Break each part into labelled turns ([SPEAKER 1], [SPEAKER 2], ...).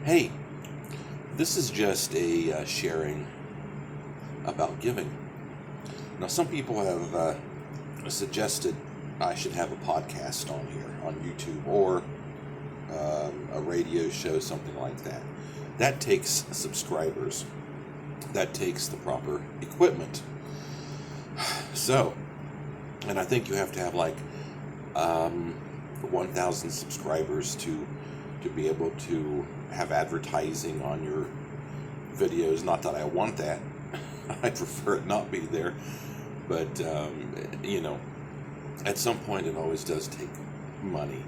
[SPEAKER 1] Hey, this is just a sharing about giving. Now, some people have suggested I should have a podcast on here, on YouTube, or a radio show, something like that. That takes subscribers. That takes the proper equipment. So, and I think you have to have like 1,000 subscribers to be able to have advertising on your videos. Not that I want that. I prefer it not be there. But, at some point it always does take money.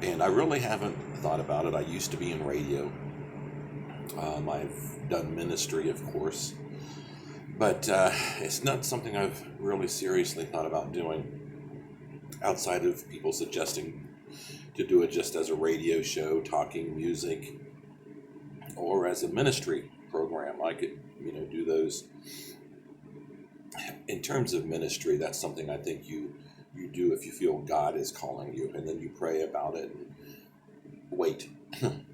[SPEAKER 1] And I really haven't thought about it. I used to be in radio. I've done ministry, of course. But it's not something I've really seriously thought about doing outside of people suggesting to do it just as a radio show, talking music, or as a ministry program. I could, do those. In terms of ministry, that's something I think you do if you feel God is calling you, and then you pray about it and wait and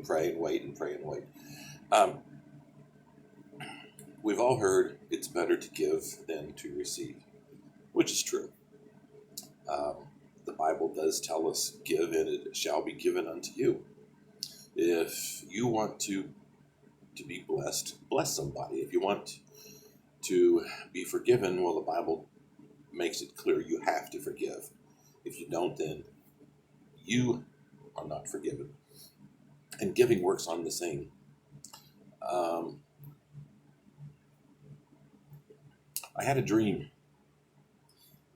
[SPEAKER 1] pray and wait and pray and wait. We've all heard it's better to give than to receive, which is true. The Bible does tell us, give and it shall be given unto you. If you want to be blessed, bless somebody. If you want to be forgiven, well, the Bible makes it clear you have to forgive. If you don't, then you are not forgiven. And giving works on the same. I had a dream,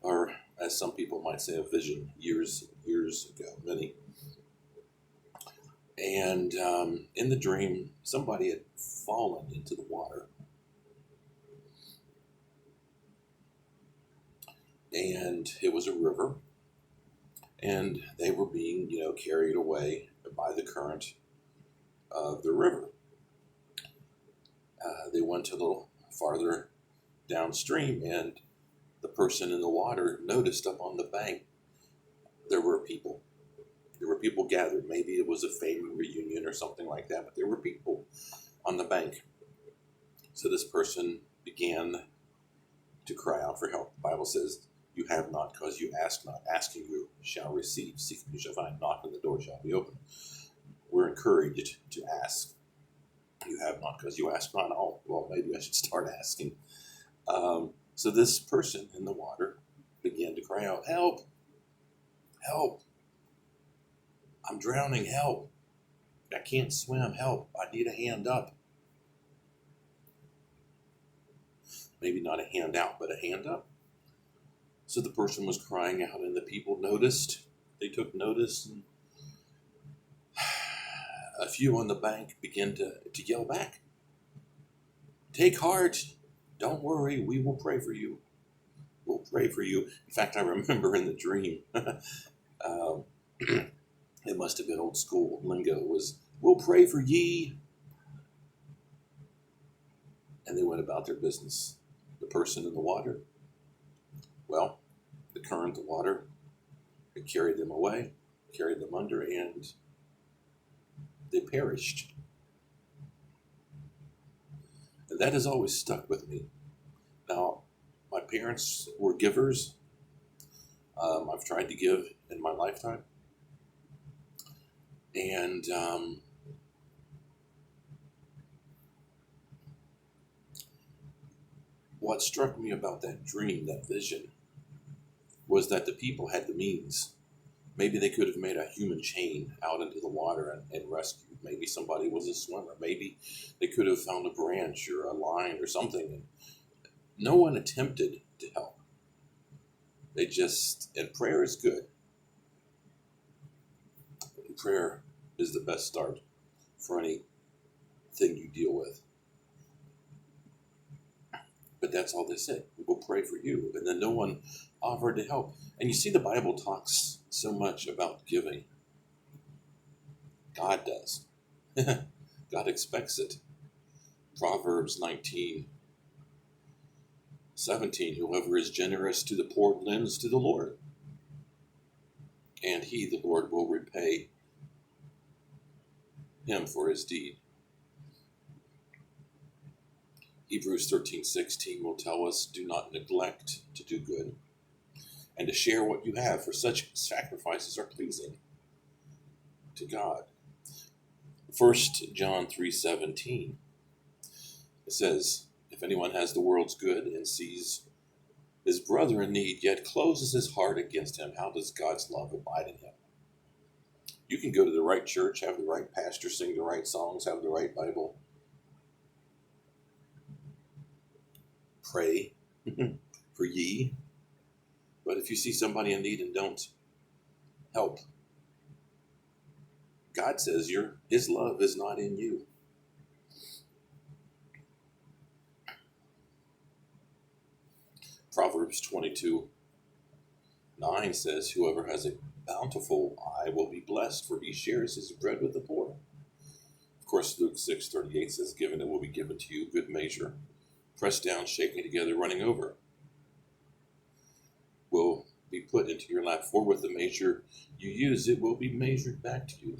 [SPEAKER 1] or as some people might say, a vision, years ago, many. And in the dream, somebody had fallen into the water. And it was a river. And they were being, carried away by the current of the river. They went a little farther downstream, and the person in the water noticed up on the bank there were people. There were people gathered. Maybe it was a family reunion or something like that, but there were people on the bank. So this person began to cry out for help. The Bible says, you have not because you ask not. Asking you shall receive. Seeking you shall find. Knocking the door shall be opened. We're encouraged to ask. You have not because you ask not. Oh, well, maybe I should start asking. So this person in the water began to cry out, help, help. I'm drowning, help. I can't swim, help. I need a hand up. Maybe not a hand out, but a hand up. So the person was crying out, and the people noticed. They took notice, and a few on the bank began to yell back. Take heart. Don't worry. We will pray for you. We'll pray for you. In fact, I remember in the dream, it must have been old school lingo, was, we'll pray for ye. And they went about their business. The person in the water, well, the current of water, it carried them away, carried them under, and they perished. And that has always stuck with me. Now, my parents were givers. I've tried to give in my lifetime. And what struck me about that dream, that vision, was that the people had the means. Maybe they could have made a human chain out into the water and rescued. Maybe somebody was a swimmer. Maybe they could have found a branch or a line or something. And no one attempted to help. They just, and prayer is good. Prayer is the best start for anything you deal with. But that's all they said. We'll pray for you. And then no one offered to help. And you see, the Bible talks so much about giving. God does. God expects it. Proverbs 19:17, whoever is generous to the poor lends to the Lord, and he, the Lord, will repay him for his deed. Hebrews 13:16 will tell us, do not neglect to do good and to share what you have, for such sacrifices are pleasing to God. 1 John 3:17, it says, if anyone has the world's good and sees his brother in need, yet closes his heart against him, how does God's love abide in him? You can go to the right church, have the right pastor, sing the right songs, have the right Bible, pray for ye, but if you see somebody in need and don't help, God says his love is not in you. Proverbs 22:9 says, whoever has a bountiful eye will be blessed, for he shares his bread with the poor. Of course, Luke 6:38 says, given it will be given to you, good measure, pressed down, shaking together, running over, will be put into your lap. For with the measure you use, it will be measured back to you.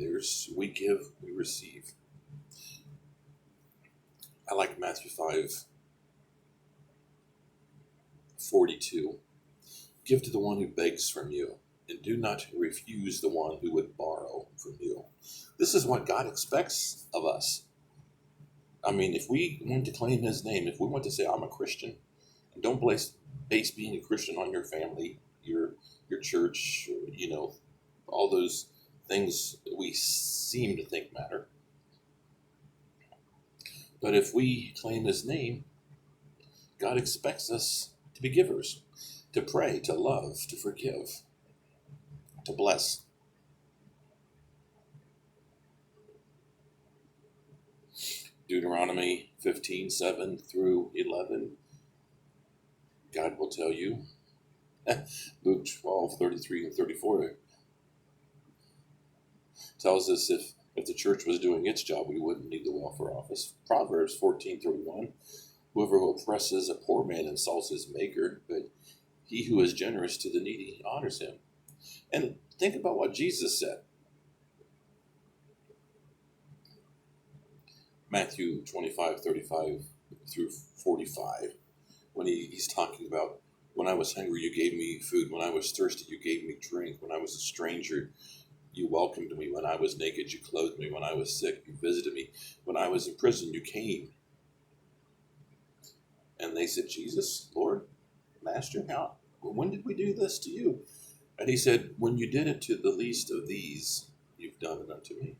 [SPEAKER 1] We give, we receive. I like Matthew 5:42. Give to the one who begs from you, and do not refuse the one who would borrow from you. This is what God expects of us. I mean, if we want to claim his name, if we want to say, I'm a Christian, and don't base being a Christian on your family, your church, all those things that we seem to think matter. But if we claim his name, God expects us to be givers, to pray, to love, to forgive, to bless. Deuteronomy 15:7-11, God will tell you. Luke 12:33-34 tells us if the church was doing its job, we wouldn't need the welfare office. Proverbs 14:31, whoever oppresses a poor man insults his maker, but he who is generous to the needy honors him. And think about what Jesus said. Matthew 25:35-45, when he's talking about, when I was hungry, you gave me food. When I was thirsty, you gave me drink. When I was a stranger, you welcomed me. When I was naked, you clothed me. When I was sick, you visited me. When I was in prison, you came. And they said, Jesus, Lord, Master, when did we do this to you? And he said, when you did it to the least of these, you've done it unto me.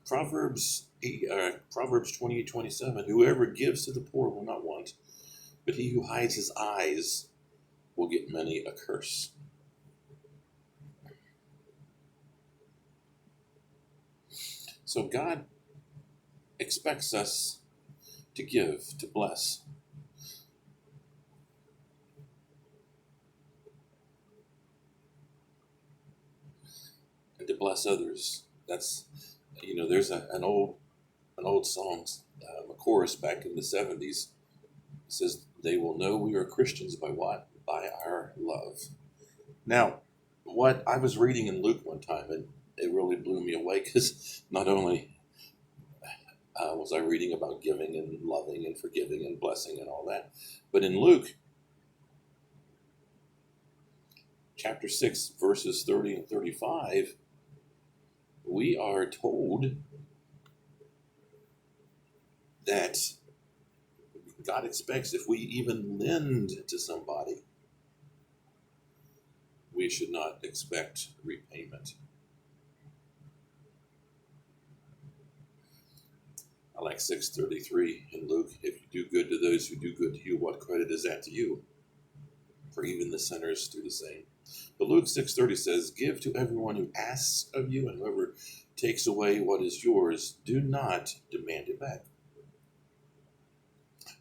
[SPEAKER 1] Proverbs 28:27, whoever gives to the poor will not want, but he who hides his eyes will get many a curse. So God expects us to give, to bless. And to bless others. That's, there's an old song, a chorus back in the 70s. It says, they will know we are Christians by what? By our love. Now, what I was reading in Luke one time, and it really blew me away, because not only was I reading about giving and loving and forgiving and blessing and all that, but in Luke chapter 6, verses 30 and 35, we are told that God expects if we even lend to somebody, we should not expect repayment. I like 6:33 in Luke, if you do good to those who do good to you, what credit is that to you? For even the sinners do the same. But Luke 6:30 says, give to everyone who asks of you, and whoever takes away what is yours, do not demand it back.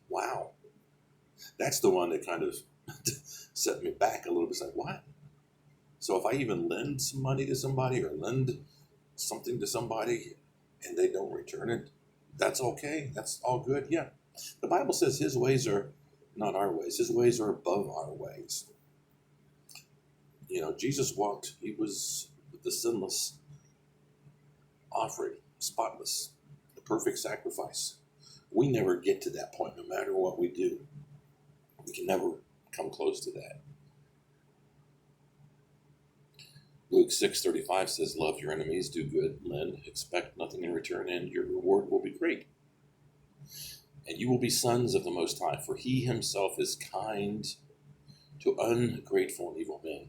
[SPEAKER 1] Wow. That's the one that kind of set me back a little bit. It's like, what? So if I even lend some money to somebody or lend something to somebody and they don't return it, that's okay. That's all good. Yeah. The Bible says his ways are not our ways. His ways are above our ways. Jesus walked, he was the sinless offering, spotless, the perfect sacrifice. We never get to that point, no matter what we do. We can never come close to that. Luke 6:35 says, love your enemies, do good, lend, expect nothing in return, and your reward will be great. And you will be sons of the Most High, for he himself is kind to ungrateful and evil men.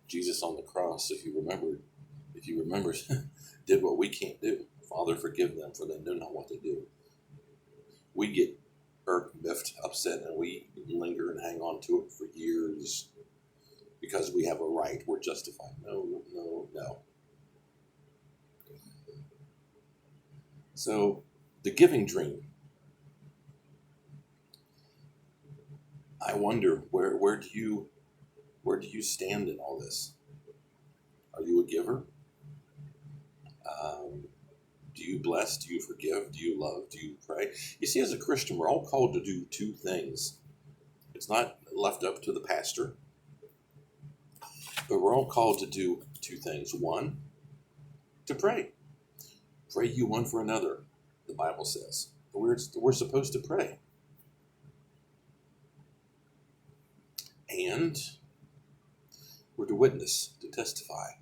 [SPEAKER 1] Jesus on the cross, if you remember, did what we can't do. Father, forgive them, for they know not what they do. We get irked, miffed, upset, and we linger and hang on to it for years because we have a right. We're justified. No. So, the giving dream. I wonder where do you stand in all this? Are you a giver? Do you bless? Do you forgive? Do you love? Do you pray? You see, as a Christian, we're all called to do two things. It's not left up to the pastor, but we're all called to do two things. One, to pray. Pray you one for another, the Bible says. We're supposed to pray. And we're to witness, to testify.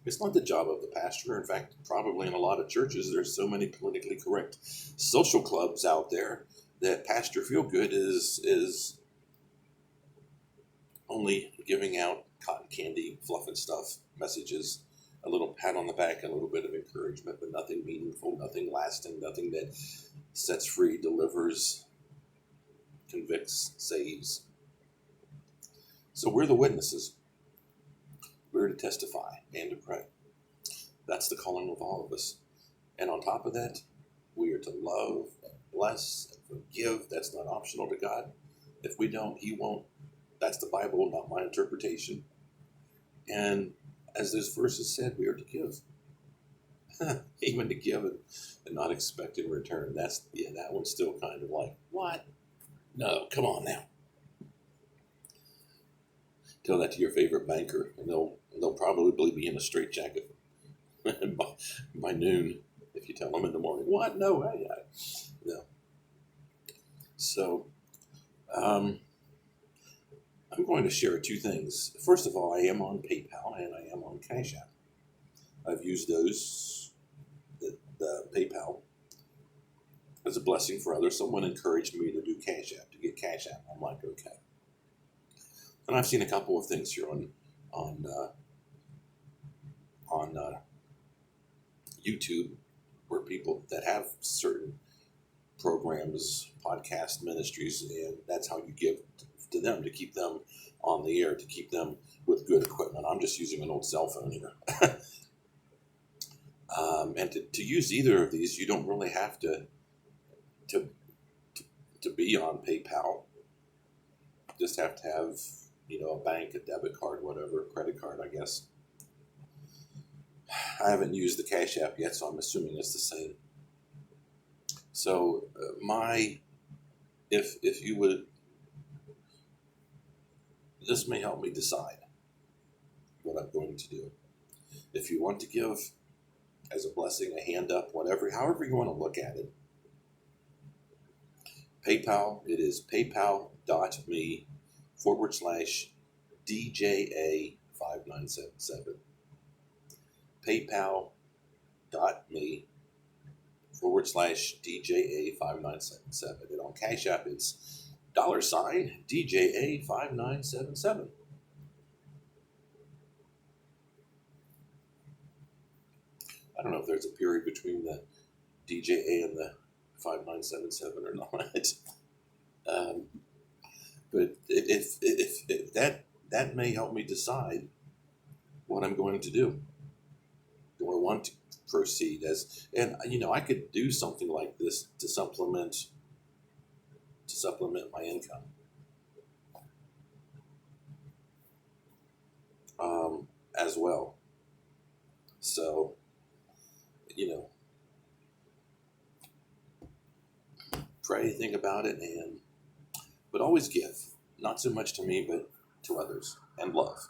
[SPEAKER 1] It's not the job of the pastor. In fact, probably in a lot of churches, there's so many politically correct social clubs out there that Pastor Feelgood is only giving out cotton candy, fluff and stuff messages, a little pat on the back, a little bit of encouragement, but nothing meaningful, nothing lasting, nothing that sets free, delivers, convicts, saves. So we're the witnesses. We're to testify and to pray. That's the calling of all of us. And on top of that, we are to love and bless and forgive. That's not optional to God. If we don't, he won't. That's the Bible, not my interpretation. And as those verses said, we are to give. Even to give and not expect in return. That one's still kind of like, what? No, come on now. Tell that to your favorite banker, and they'll probably be in a straitjacket by noon if you tell them in the morning. What? No, no. So, I'm going to share two things. First of all, I am on PayPal and I am on Cash App. I've used those, the PayPal, as a blessing for others. Someone encouraged me to do Cash App, to get Cash App. I'm like, okay. And I've seen a couple of things here on YouTube where people that have certain programs, podcast ministries, and that's how you give to them, to keep them on the air, to keep them with good equipment. I'm just using an old cell phone here. And to use either of these, you don't really have to be on PayPal. You just have to have, a bank, a debit card, whatever, a credit card, I guess. I haven't used the Cash App yet, so I'm assuming it's the same. So if you would, this may help me decide what I'm going to do. If you want to give as a blessing, a hand up, whatever, however you want to look at it. PayPal, it is paypal.me/DJA5977. PayPal.me/DJA5977. And on Cash App, it's $DJA5977. I don't know if there's a period between the DJA and the 5977 or not. But if that may help me decide what I'm going to do. Do I want to proceed and I could do something like this to supplement my income. As well. So, pray, think about it, but always give. Not so much to me, but to others, and love.